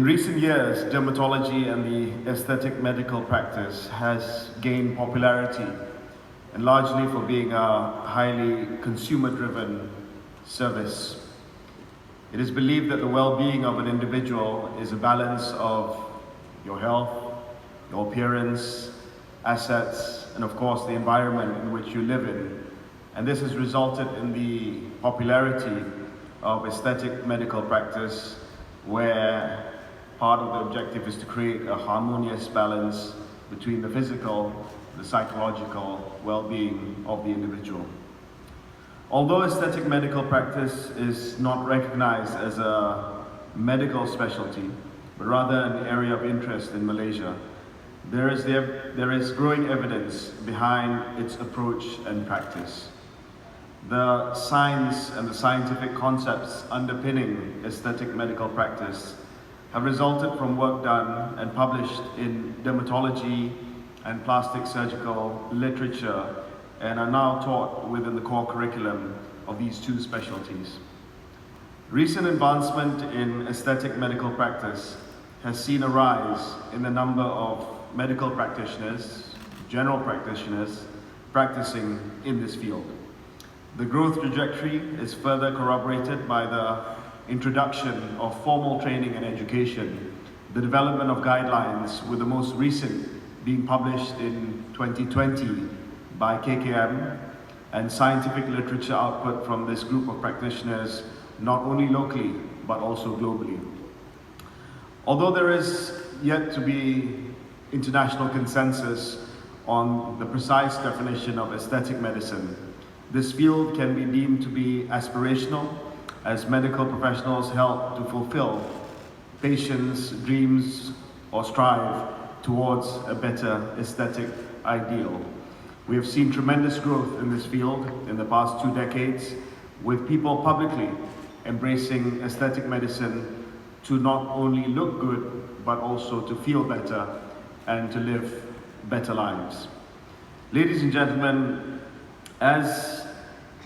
In recent years, dermatology and the aesthetic medical practice has gained popularity, and largely for being a highly consumer-driven service. It is believed that the well-being of an individual is a balance of your health, your appearance, assets, and of course the environment in which you live in. And this has resulted in the popularity of aesthetic medical practice, where part of the objective is to create a harmonious balance between the physical, the psychological well-being of the individual. Although aesthetic medical practice is not recognized as a medical specialty, but rather an area of interest in Malaysia, there is growing evidence behind its approach and practice. The science and the scientific concepts underpinning aesthetic medical practice have resulted from work done and published in dermatology and plastic surgical literature, and are now taught within the core curriculum of these two specialties. Recent advancement in aesthetic medical practice has seen a rise in the number of medical practitioners, general practitioners, practicing in this field. The growth trajectory is further corroborated by the introduction of formal training and education, the development of guidelines, with the most recent being published in 2020 by KKM, and scientific literature output from this group of practitioners, not only locally, but also globally. Although there is yet to be international consensus on the precise definition of aesthetic medicine, this field can be deemed to be aspirational, as medical professionals help to fulfill patients' dreams or strive towards a better aesthetic ideal. We have seen tremendous growth in this field in the past 2 decades, with people publicly embracing aesthetic medicine to not only look good, but also to feel better and to live better lives. Ladies and gentlemen, as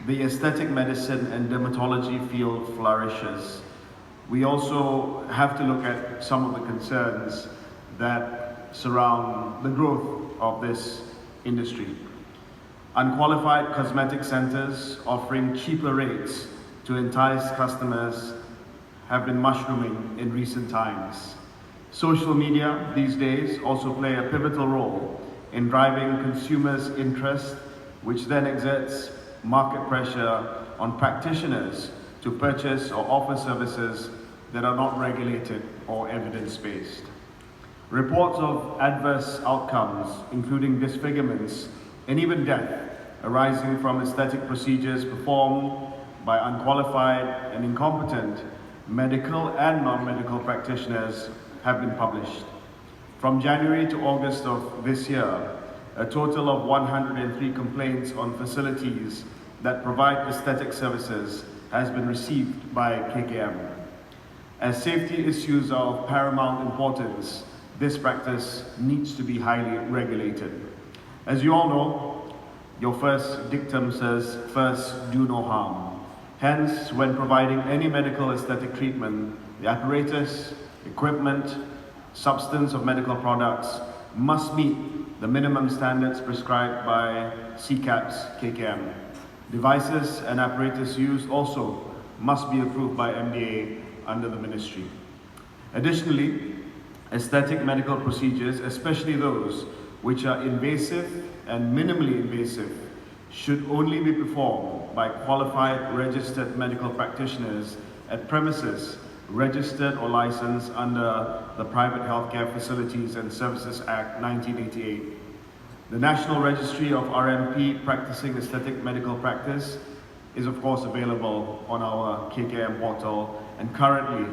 the aesthetic medicine and dermatology field flourishes, we also have to look at some of the concerns that surround the growth of this industry. Unqualified cosmetic centers offering cheaper rates to entice customers have been mushrooming in recent times. Social media these days also play a pivotal role in driving consumers' interest, which then exerts market pressure on practitioners to purchase or offer services that are not regulated or evidence-based. Reports of adverse outcomes, including disfigurements and even death, arising from aesthetic procedures performed by unqualified and incompetent medical and non-medical practitioners, have been published. From January to August of this year, a total of 103 complaints on facilities that provide aesthetic services has been received by KKM. As safety issues are of paramount importance, this practice needs to be highly regulated. As you all know, your first dictum says, "First, do no harm." Hence, when providing any medical aesthetic treatment, the apparatus, equipment, substance of medical products must meet the minimum standards prescribed by CCAP's KKM. Devices and apparatus used also must be approved by MDA under the ministry. Additionally, aesthetic medical procedures, especially those which are invasive and minimally invasive, should only be performed by qualified registered medical practitioners at premises registered or licensed under the Private Healthcare Facilities and Services Act 1988. The National Registry of RMP practicing aesthetic medical practice is of course available on our KKM portal, and currently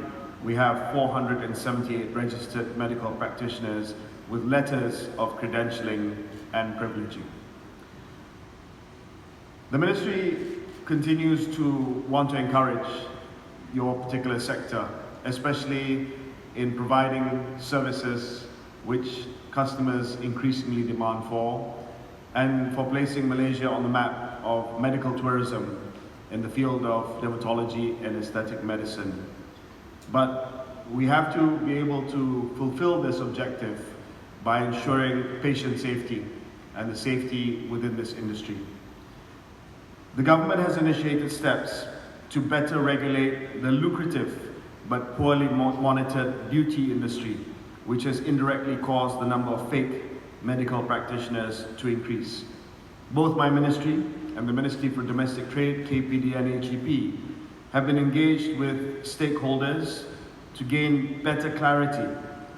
we have 478 registered medical practitioners with letters of credentialing and privileging. The ministry continues to want to encourage your particular sector, especially in providing services which customers increasingly demand for, and for placing Malaysia on the map of medical tourism in the field of dermatology and aesthetic medicine. But we have to be able to fulfill this objective by ensuring patient safety and the safety within this industry. The government has initiated steps to better regulate the lucrative but poorly monitored beauty industry, which has indirectly caused the number of fake medical practitioners to increase. Both my ministry and the Ministry for Domestic Trade, KPD and HEP, have been engaged with stakeholders to gain better clarity,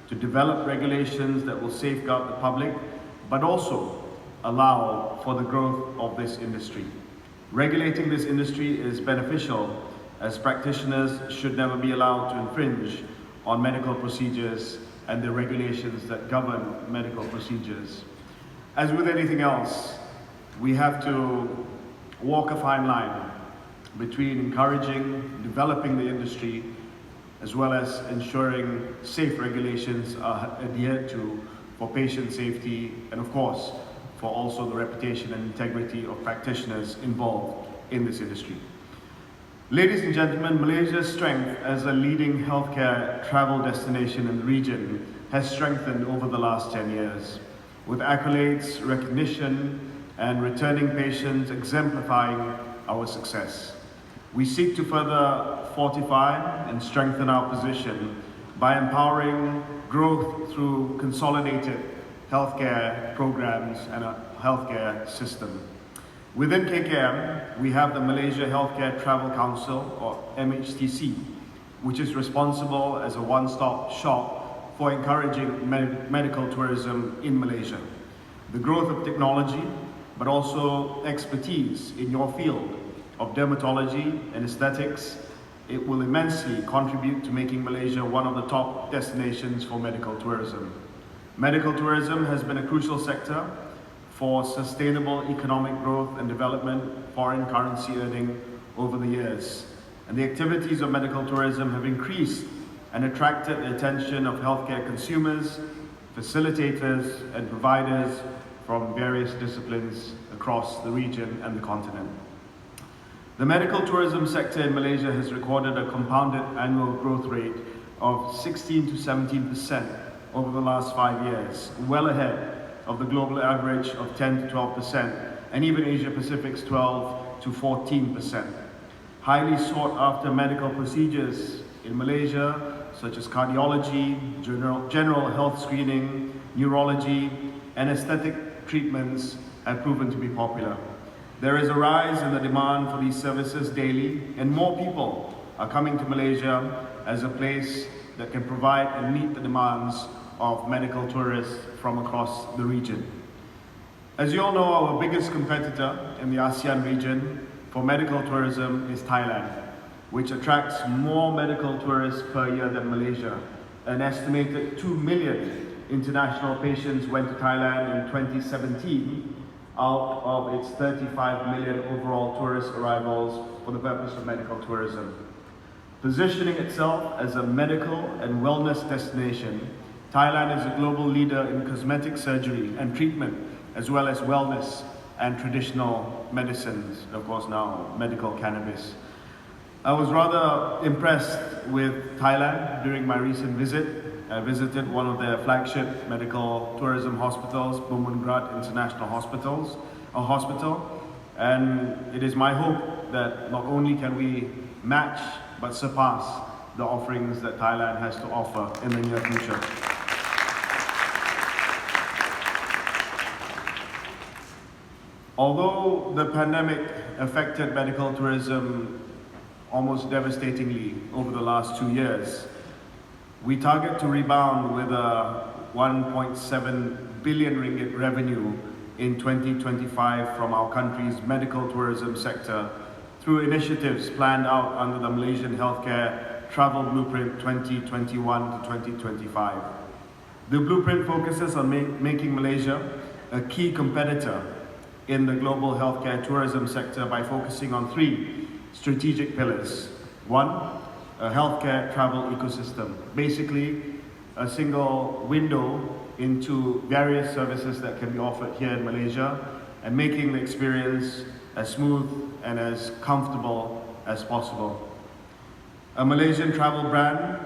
to develop regulations that will safeguard the public, but also allow for the growth of this industry. Regulating this industry is beneficial, as practitioners should never be allowed to infringe on medical procedures and the regulations that govern medical procedures. As with anything else, we have to walk a fine line between encouraging, developing the industry, as well as ensuring safe regulations are adhered to for patient safety and, of course, for also the reputation and integrity of practitioners involved in this industry. Ladies and gentlemen, Malaysia's strength as a leading healthcare travel destination in the region has strengthened over the last 10 years, with accolades, recognition, and returning patients exemplifying our success. We seek to further fortify and strengthen our position by empowering growth through consolidated healthcare programs and a healthcare system. Within KKM, we have the Malaysia Healthcare Travel Council, or MHTC, which is responsible as a one-stop shop for encouraging medical tourism in Malaysia. The growth of technology, but also expertise in your field of dermatology and aesthetics, it will immensely contribute to making Malaysia one of the top destinations for medical tourism. Medical tourism has been a crucial sector for sustainable economic growth and development, foreign currency earning over the years. And the activities of medical tourism have increased and attracted the attention of healthcare consumers, facilitators, and providers from various disciplines across the region and the continent. The medical tourism sector in Malaysia has recorded a compounded annual growth rate of 16 to 17% over the last 5 years, well ahead of the global average of 10 to 12%, and even Asia Pacific's 12 to 14%. Highly sought after medical procedures in Malaysia, such as cardiology, general health screening, neurology, and aesthetic treatments have proven to be popular. There is a rise in the demand for these services daily, and more people are coming to Malaysia as a place that can provide and meet the demands of medical tourists from across the region. As you all know, our biggest competitor in the ASEAN region for medical tourism is Thailand, which attracts more medical tourists per year than Malaysia. An estimated 2 million international patients went to Thailand in 2017 out of its 35 million overall tourist arrivals for the purpose of medical tourism. Positioning itself as a medical and wellness destination, Thailand is a global leader in cosmetic surgery and treatment, as well as wellness and traditional medicines, of course now medical cannabis. I was rather impressed with Thailand during my recent visit. I visited one of their flagship medical tourism hospitals, Bumrungrad International Hospital, and it is my hope that not only can we match but surpass the offerings that Thailand has to offer in the near future. Although the pandemic affected medical tourism almost devastatingly over the last 2 years, we target to rebound with a 1.7 billion ringgit revenue in 2025 from our country's medical tourism sector through initiatives planned out under the Malaysian Healthcare Travel Blueprint 2021 to 2025. The blueprint focuses on making Malaysia a key competitor in the global healthcare tourism sector by focusing on 3 strategic pillars. 1, a healthcare travel ecosystem, basically a single window into various services that can be offered here in Malaysia and making the experience as smooth and as comfortable as possible. A Malaysian travel brand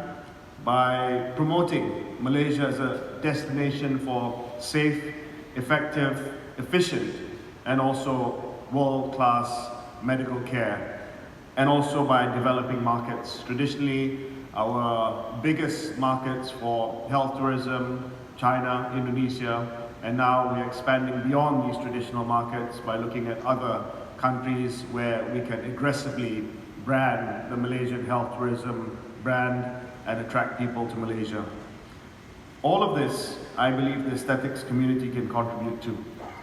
by promoting Malaysia as a destination for safe, effective, efficient, and also world-class medical care, and also by developing markets. Traditionally, our biggest markets for health tourism, China, Indonesia, and now we're expanding beyond these traditional markets by looking at other countries where we can aggressively brand the Malaysian health tourism brand and attract people to Malaysia. All of this, I believe the aesthetics community can contribute to.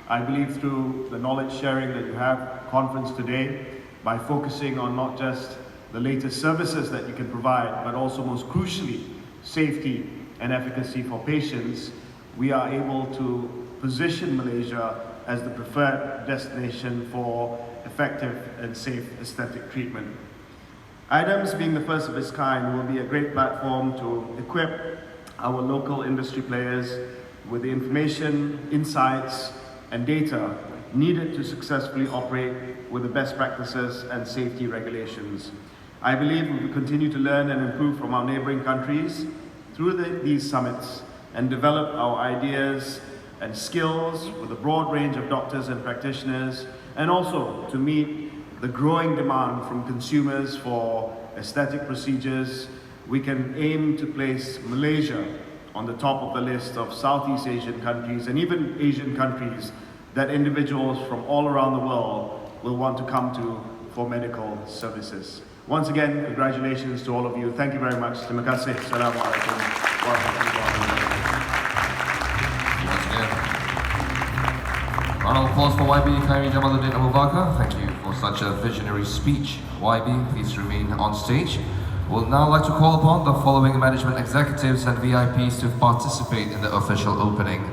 I believe through the knowledge sharing that you have conference today, by focusing on not just the latest services that you can provide, but also most crucially, safety and efficacy for patients, we are able to position Malaysia as the preferred destination for effective and safe aesthetic treatment. IDEMS, being the first of its kind, will be a great platform to equip our local industry players with the information, insights, and data needed to successfully operate with the best practices and safety regulations. I believe we will continue to learn and improve from our neighboring countries through these summits and develop our ideas and skills with a broad range of doctors and practitioners, and also to meet the growing demand from consumers for aesthetic procedures. We can aim to place Malaysia on the top of the list of Southeast Asian countries and even Asian countries that individuals from all around the world will want to come to for medical services. Once again, congratulations to all of you. Thank you very much. Terima kasih. Assalamualaikum warahmatullahi wabarakatuh. Once again, round of applause for YB Khairy J Abu Bakar. Thank you for such a visionary speech. YB, please remain on stage. We'll now like to call upon the following management executives and VIPs to participate in the official opening.